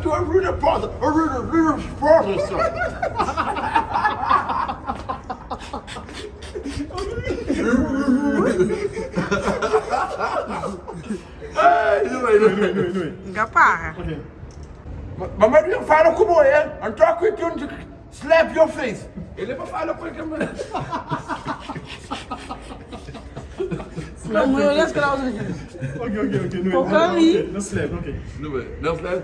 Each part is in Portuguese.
tu é ruim porta, porta, só. Gapar. Mas Maria fala como é, and talk with you to slap your face. Ele vai falar com ele. Não, mas olha as graus aqui. Ok. Não slap, ok. Não slap?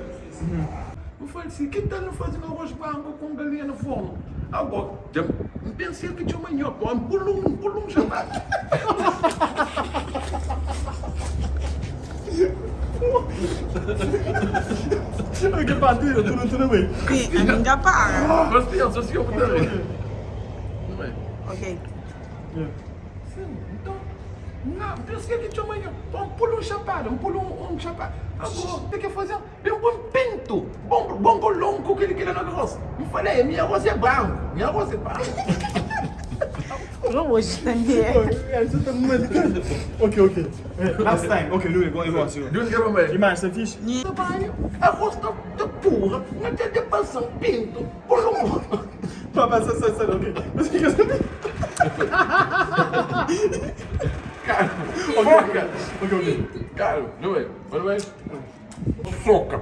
Eu falei assim, que tal não fazer um arroz branco com galinha no forno? Agora, eu pensei que tinha uma nhoca, um pulum chamado. Ok, partida, tu não vem. Sim, gapar. Mas pensa assim, eu vou dar. Não é? Ok. Sim, então, não, pensei que tinha uma nhoca, um pulum chapado, um chapado. Agora, tem que fazer um bom pinto, bom longo que ele quer no arroz. Eu falei, minha arroz é branco, Não hoje também. Ok. Last time. Ok, Louis, go on. Doe het even mee. Imagem, você fiz? Arroz da porra, não tem de passar pinto, pulum. Papai, sai, ok. Mas o que você fez? Cara, foca. Ok. Cara, não é? Olha bem. Paçoca.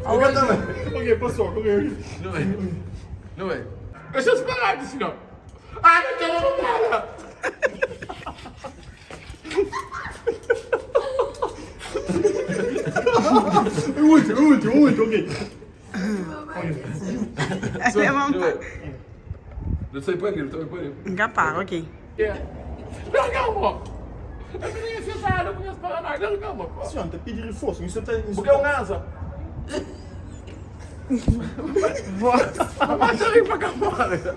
Olha também. Ok, passou, ok. Não é? Deixa eu esperar disso, não. Ah, não tem nada. Último, ok. É uma... Não sei para ele. Gapar, ok. Não, calma. Eu não ia sentar, eu conheço para nada. Não, calma, pô. Senhor, tá pedindo reforço, isso tá... Porque é um asa. Vou... Mas eu ia para cá fora.